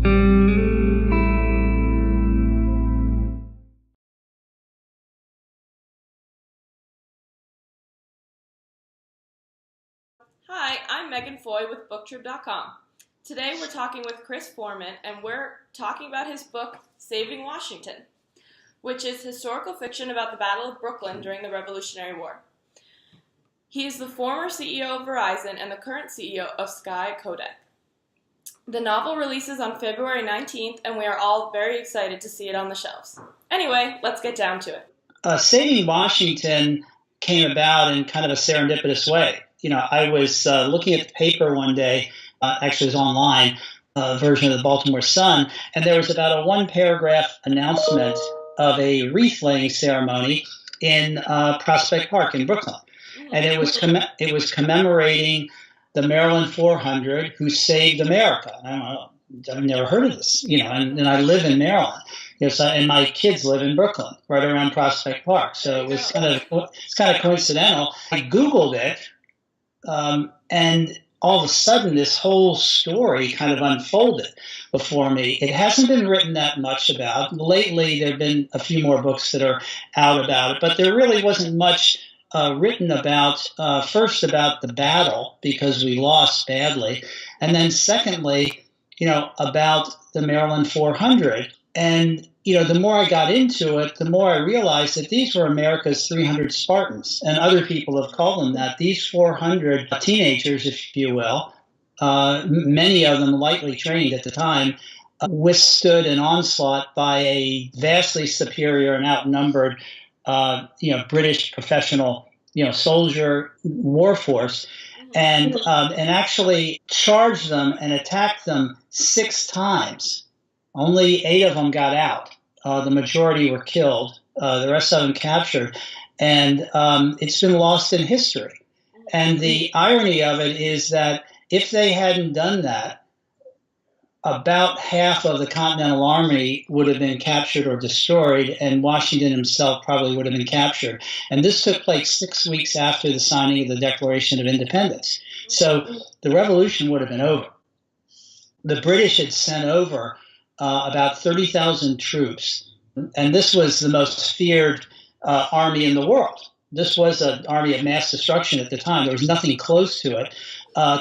Hi, I'm Megan Foy with BookTrib.com. Today we're talking with Chris Formant, and we're talking about his book, Saving Washington, which is historical fiction about the Battle of Brooklyn during the Revolutionary War. He is the former CEO of Verizon and the current CEO of Sky Kodak. The novel releases on February 19th, and we are all very excited to see it on the shelves. Anyway, let's get down to it. Saving Washington came about in kind of a serendipitous way. I was looking at the paper one day, actually it was online, version of the Baltimore Sun, and there was about a one-paragraph announcement of a wreath-laying ceremony in Prospect Park in Brooklyn. And it was commemorating the Maryland 400 who saved America. I don't know, I've never heard of this, and I live in Maryland. And my kids live in Brooklyn, right around Prospect Park. So it's kind of coincidental. I Googled it, and all of a sudden this whole story kind of unfolded before me. It hasn't been written that much about. Lately, there have been a few more books that are out about it, but there really wasn't much written about, first about the battle, because we lost badly, and then secondly, about the Maryland 400. And, the more I got into it, the more I realized that these were America's 300 Spartans, and other people have called them that. These 400 teenagers, if you will, many of them lightly trained at the time, withstood an onslaught by a vastly superior and outnumbered, British professional, soldier war force, and actually charged them and attacked them 6 times. Only 8 of them got out. The majority were killed. The rest of them captured. And it's been lost in history. And the irony of it is that if they hadn't done that, about half of the Continental Army would have been captured or destroyed, and Washington himself probably would have been captured. And this took place 6 weeks after the signing of the Declaration of Independence. So the revolution would have been over. The British had sent over about 30,000 troops, and this was the most feared army in the world. This was an army of mass destruction at the time. There was nothing close to it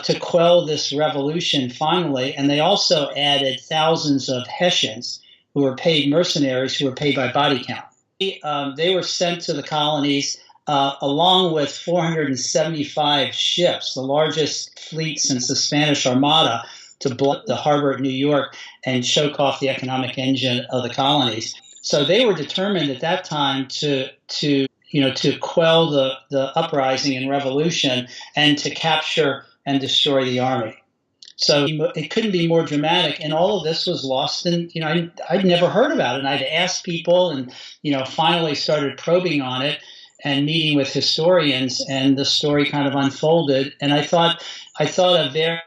to quell this revolution finally, and they also added thousands of Hessians who were paid mercenaries who were paid by body count. They were sent to the colonies along with 475 ships, the largest fleet since the Spanish Armada, to block the harbor at New York and choke off the economic engine of the colonies. So they were determined at that time to quell the uprising and revolution and to capture and destroy the army. So it couldn't be more dramatic. And all of this was lost. And, I'd never heard about it. And I'd asked people and, finally started probing on it and meeting with historians, and the story kind of unfolded. And I thought a very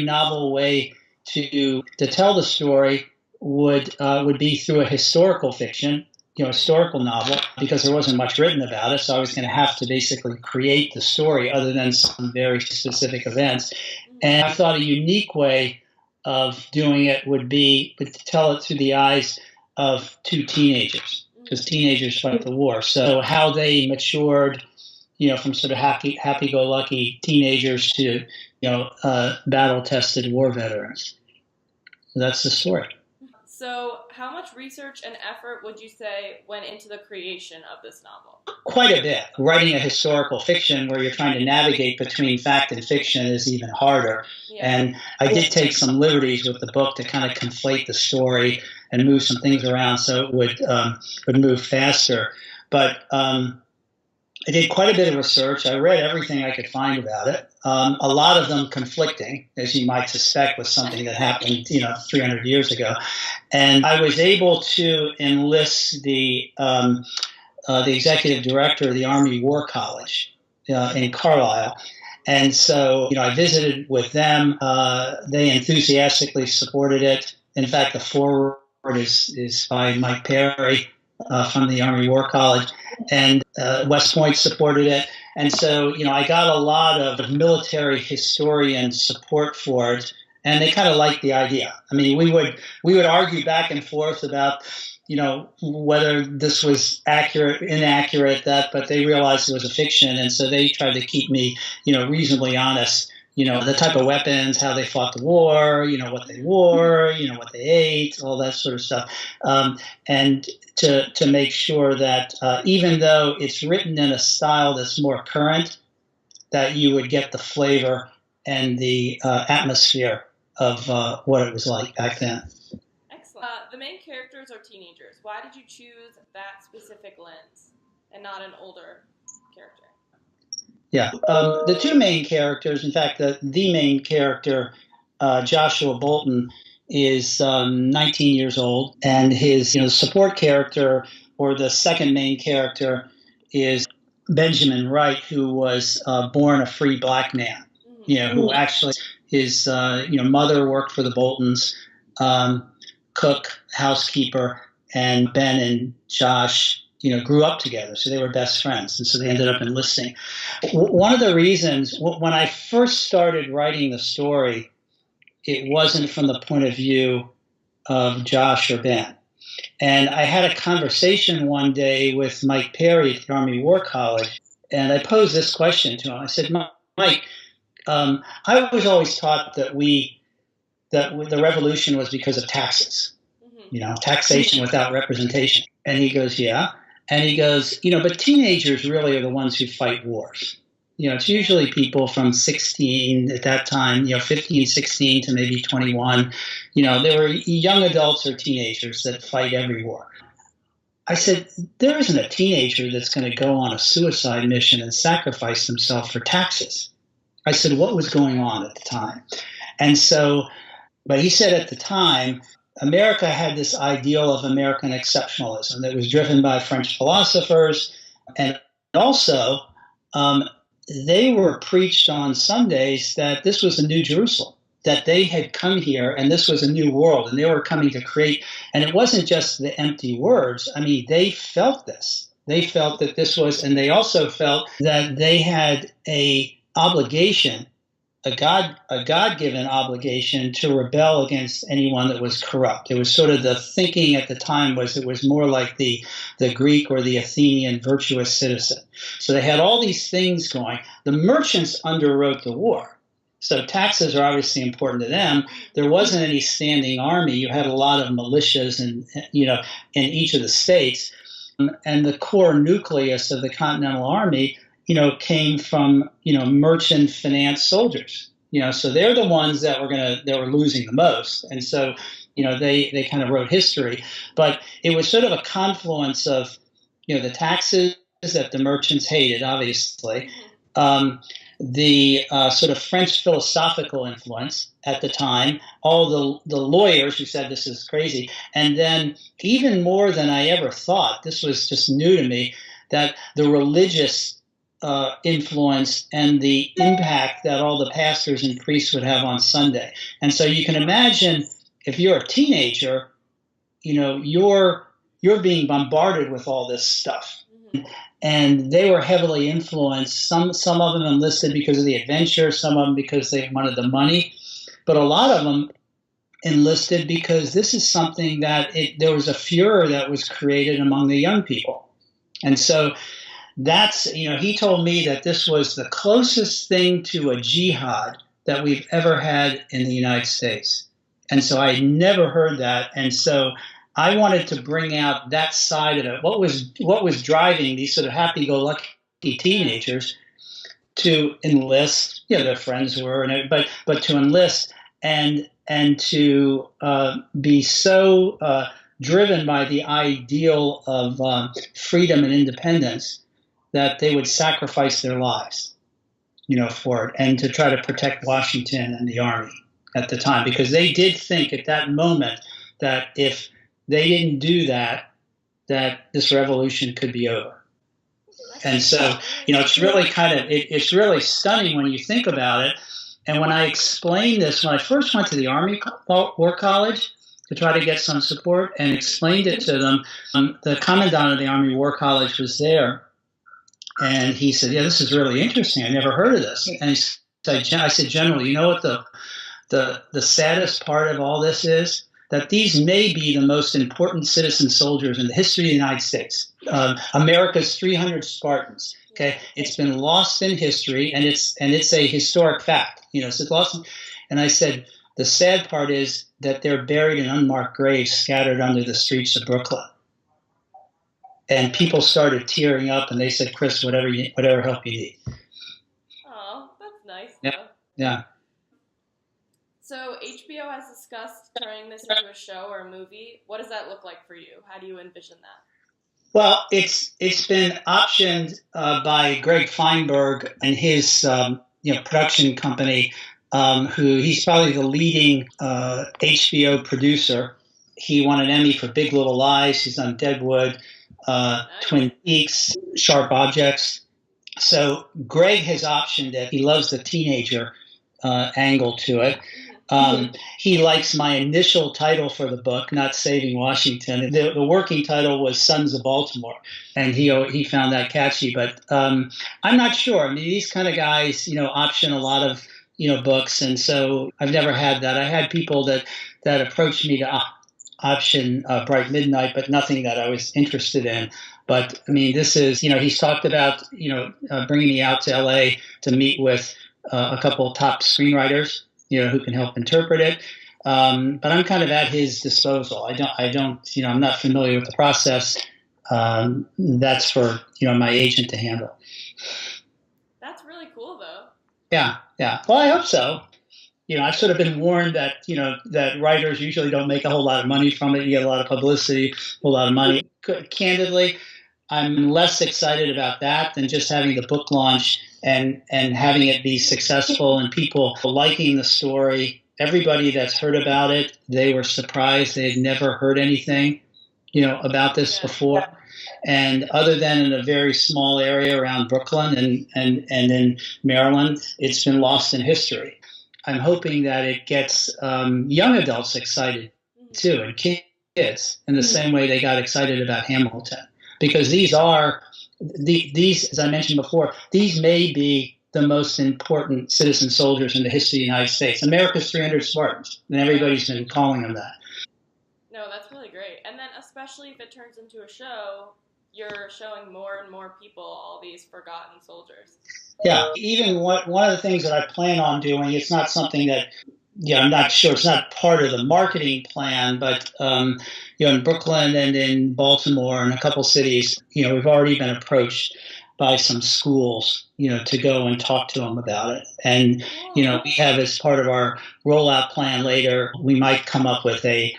novel way to tell the story would be through a historical fiction, historical novel, because there wasn't much written about it. So I was going to have to basically create the story other than some very specific events. And I thought a unique way of doing it would be to tell it through the eyes of 2 teenagers, because teenagers fight the war. So how they matured, from sort of happy-go-lucky teenagers to, battle-tested war veterans. So that's the story. So how much research and effort would you say went into the creation of this novel? Quite a bit. Writing a historical fiction where you're trying to navigate between fact and fiction is even harder. Yeah. And I did take some liberties with the book to kind of conflate the story and move some things around so it would move faster. But I did quite a bit of research. I read everything I could find about it. A lot of them conflicting, as you might suspect, with something that happened, 300 years ago. And I was able to enlist the executive director of the Army War College in Carlisle. And so, I visited with them. They enthusiastically supported it. In fact, the foreword is by Mike Perry from the Army War College. And West Point supported it. And so, I got a lot of military historian support for it, and they kind of liked the idea. I mean, we would argue back and forth about, whether this was accurate, inaccurate, but they realized it was a fiction, and so they tried to keep me, reasonably honest. The type of weapons, how they fought the war, what they wore, what they ate, all that sort of stuff, and to make sure that even though it's written in a style that's more current, that you would get the flavor and the atmosphere of what it was like back then. Excellent. The main characters are teenagers. Why did you choose that specific lens and not an older character? Yeah. The two main characters, in fact, the main character, Joshua Bolton, is 19 years old, and his support character, or the second main character, is Benjamin Wright, who was born a free black man. Who actually his mother worked for the Boltons, cook, housekeeper, and Ben and Josh grew up together, so they were best friends, and so they ended up enlisting. One of the reasons, when I first started writing the story, it wasn't from the point of view of Josh or Ben. And I had a conversation one day with Mike Perry at the Army War College, and I posed this question to him. I said, Mike, I was always taught that the revolution was because of taxes, taxation without representation. And he goes, yeah. And he goes, but teenagers really are the ones who fight wars. It's usually people from 16 at that time, 15, 16 to maybe 21. They were young adults or teenagers that fight every war. I said, there isn't a teenager that's going to go on a suicide mission and sacrifice themselves for taxes. I said, what was going on at the time? And so, but he said at the time, America had this ideal of American exceptionalism that was driven by French philosophers. And also, they were preached on Sundays that this was a new Jerusalem, that they had come here and this was a new world and they were coming to create. And it wasn't just the empty words. I mean, they felt this. They felt that this was, and they also felt that they had a obligation, a God-given obligation to rebel against anyone that was corrupt. It was sort of the thinking at the time was it was more like the Greek or the Athenian virtuous citizen. So they had all these things going. The merchants underwrote the war. So taxes are obviously important to them. There wasn't any standing army. You had a lot of militias in each of the states. And the core nucleus of the Continental Army came from, merchant finance soldiers, so they're the ones that were losing the most. And so, they kind of wrote history, but it was sort of a confluence of, the taxes that the merchants hated, obviously, the sort of French philosophical influence at the time, all the lawyers who said this is crazy. And then even more than I ever thought, this was just new to me, that the religious influence and the impact that all the pastors and priests would have on Sunday. And so you can imagine if you're a teenager, you're being bombarded with all this stuff. And they were heavily influenced. Some of them enlisted because of the adventure, some of them because they wanted the money, but a lot of them enlisted because this is something that there was a furor that was created among the young people. And so that's, he told me that this was the closest thing to a jihad that we've ever had in the United States. And so I never heard that. And so I wanted to bring out that side of it. What was driving these sort of happy-go-lucky teenagers to enlist? Their friends were, but to enlist and to be so driven by the ideal of freedom and independence that they would sacrifice their lives, for it, and to try to protect Washington and the Army at the time, because they did think at that moment that if they didn't do that, that this revolution could be over. And so, it's really it's really stunning when you think about it. And when I explained this, when I first went to the Army War College to try to get some support and explained it to them, the commandant of the Army War College was there. And he said, yeah, this is really interesting. I never heard of this. And I said, General, you know what the the saddest part of all this is that these may be the most important citizen soldiers in the history of the United States. America's 300 Spartans. Okay, it's been lost in history, and it's a historic fact. So it's lost. And I said the sad part is that they're buried in unmarked graves scattered under the streets of Brooklyn. And people started tearing up, and they said, "Chris, whatever help you need." Oh, that's nice. Yeah, yeah. So HBO has discussed turning this into a show or a movie. What does that look like for you? How do you envision that? Well, it's been optioned by Greg Feinberg and his production company, who he's probably the leading HBO producer. He won an Emmy for Big Little Lies. He's done Deadwood, Twin Peaks, Sharp Objects. So Greg has optioned it. He loves the teenager angle to it. He likes my initial title for the book, not Saving Washington. The working title was Sons of Baltimore, and he found that catchy. But I'm not sure. I mean, these kind of guys, option a lot of books, and so I've never had that. I had people that approached me to option Bright Midnight, but nothing that I was interested in. But I mean, this is he's talked about bringing me out to LA to meet with a couple of top screenwriters, who can help interpret it. But I'm kind of at his disposal. I don't, I'm not familiar with the process. That's for, my agent to handle. That's really cool, though. Yeah. Well, I hope so. I've sort of been warned that, that writers usually don't make a whole lot of money from it. You get a lot of publicity, a whole lot of money. Candidly, I'm less excited about that than just having the book launch and having it be successful and people liking the story. Everybody that's heard about it, they were surprised. They had never heard anything, about this before. And other than in a very small area around Brooklyn and in Maryland, it's been lost in history. I'm hoping that it gets young adults excited too, and kids in the same way they got excited about Hamilton. Because these, as I mentioned before, these may be the most important citizen soldiers in the history of the United States. America's 300 Spartans, and everybody's been calling them that. No, that's really great. And then especially if it turns into a show, you're showing more and more people all these forgotten soldiers. Yeah, even one of the things that I plan on doing, it's not something that, I'm not sure, it's not part of the marketing plan, but, in Brooklyn and in Baltimore and a couple cities, we've already been approached by some schools, to go and talk to them about it. And, we have as part of our rollout plan later, we might come up with a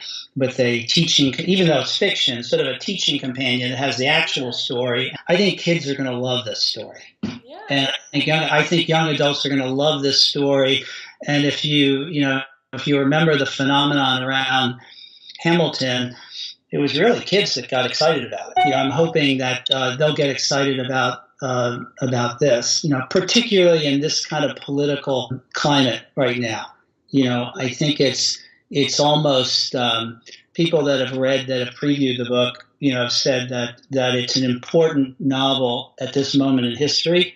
teaching, even though it's fiction, sort of a teaching companion that has the actual story. I think kids are going to love this story. Yeah. And I think young adults are going to love this story. And if you remember the phenomenon around Hamilton, it was really kids that got excited about it. I'm hoping that they'll get excited about this, particularly in this kind of political climate right now. I think it's almost people that have previewed the book, have said that it's an important novel at this moment in history,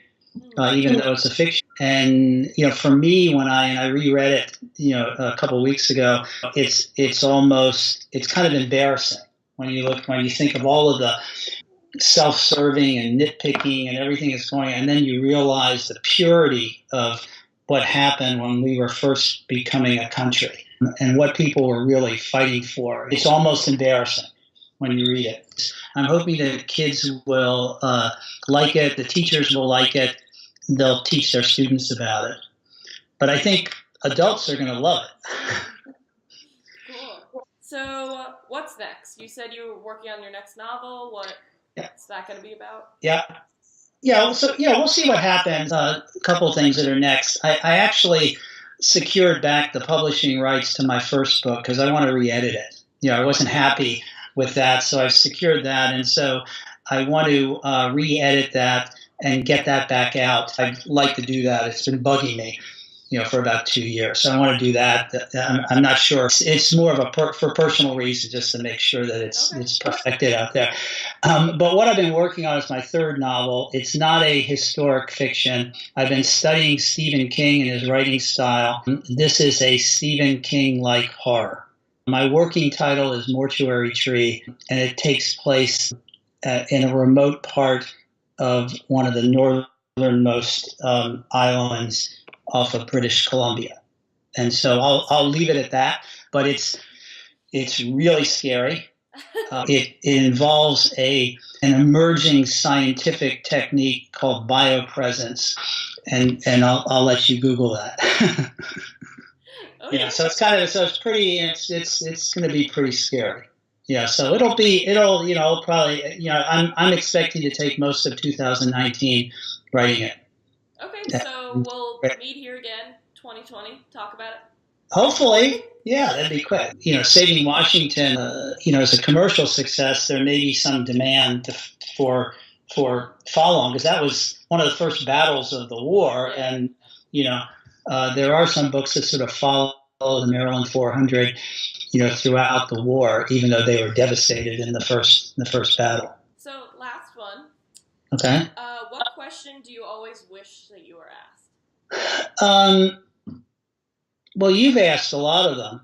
even though it's a fiction. And for me, when I reread it, a couple of weeks ago, it's kind of embarrassing when you think of all of the self-serving and nitpicking and everything that's going on, and then you realize the purity of what happened when we were first becoming a country and what people were really fighting for. It's almost embarrassing when you read it. I'm hoping that kids will like it, the teachers will like it, they'll teach their students about it. But I think adults are going to love it. Cool. So what's next? You said you were working on your next novel. What's that going to be about? Yeah. So we'll see what happens. A couple of things that are next. I actually secured back the publishing rights to my first book because I want to re-edit it. I wasn't happy with that, so I've secured that, and so I want to re-edit that and get that back out. I'd like to do that. It's been bugging me, for about 2 years. So I want to do that. I'm not sure. It's more of for personal reasons, just to make sure that it's perfected out there. But what I've been working on is my third novel. It's not a historic fiction. I've been studying Stephen King and his writing style. This is a Stephen King-like horror. My working title is Mortuary Tree, and it takes place in a remote part of one of the northernmost islands off of British Columbia. And so I'll leave it at that, but it's really scary. It involves an emerging scientific technique called biopresence, and I'll let you Google that. Okay. So it's going to be pretty scary. So it'll probably, I'm expecting to take most of 2019 writing it. Okay, so we'll meet here again, 2020, talk about it. Hopefully, yeah, that'd be quick. Saving Washington, is a commercial success. There may be some demand for follow-on, because that was one of the first battles of the war, and there are some books that sort of follow the Maryland 400, throughout the war, even though they were devastated in the first battle. So, last one. Okay. What question do you always wish that you were asked? Well, you've asked a lot of them.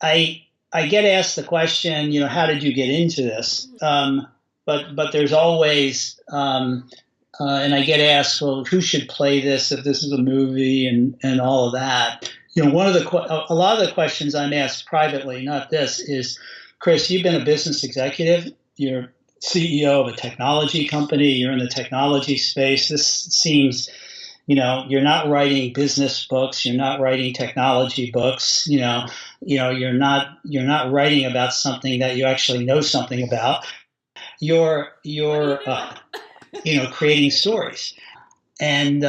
I get asked the question, how did you get into this? But there's always, and I get asked, well, who should play this if this is a movie and all of that. A lot of the questions I'm asked privately, not this, is, Chris, you've been a business executive. You're CEO of a technology company. You're in the technology space. This seems, you're not writing business books. You're not writing technology books. You're not writing about something that you actually know something about. You're creating stories. And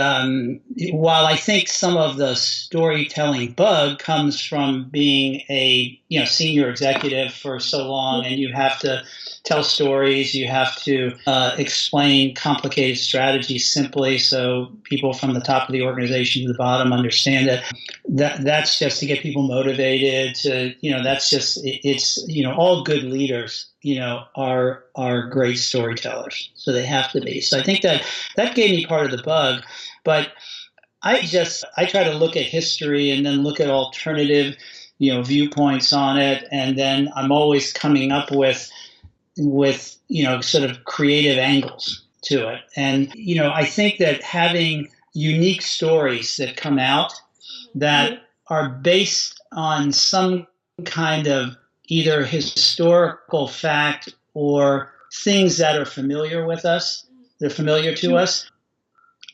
while I think some of the storytelling bug comes from being a senior executive for so long, and you have to tell stories, you have to explain complicated strategies simply so people from the top of the organization to the bottom understand it. That's just to get people motivated. That's just it's all good leaders are great storytellers, so they have to be. So I think that gave me part of the bug, but I try to look at history and then look at alternative viewpoints on it, and then I'm always coming up with sort of creative angles to it. And I think that having unique stories that come out that are based on some kind of either historical fact or things that are familiar with us, they're familiar to us,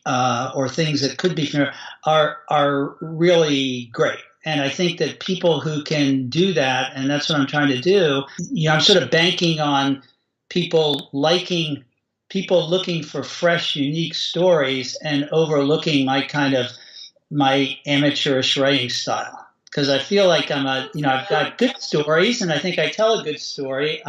or things that could be familiar, are really great. And I think that people who can do that, and that's what I'm trying to do, I'm sort of banking on people looking for fresh, unique stories and overlooking my amateurish writing style. Because I feel like I've got good stories, and I think I tell a good story.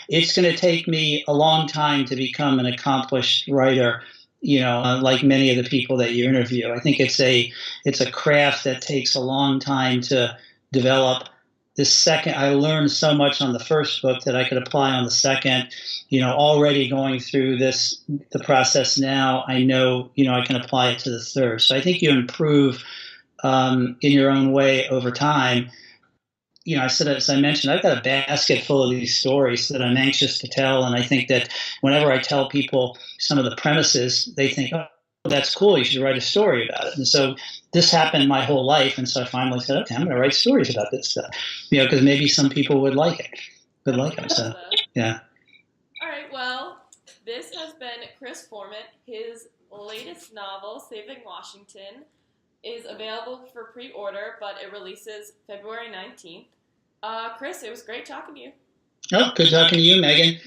It's going to take me a long time to become an accomplished writer, like many of the people that you interview. I think it's a craft that takes a long time to develop. The second, I learned so much on the first book that I could apply on the second. Already going through the process now, I know, I can apply it to the third. So I think you improve in your own way over time. As I mentioned, I've got a basket full of these stories that I'm anxious to tell. And I think that whenever I tell people some of the premises, they think, oh, that's cool, you should write a story about it. And so this happened my whole life. And so I finally said, okay, I'm going to write stories about this stuff, because maybe some people would like it. So, yeah. All right. Well, this has been Chris Formant. His latest novel, Saving Washington, is available for pre-order, but it releases February 19th. Chris, it was great talking to you. Oh, good talking to you, Megan.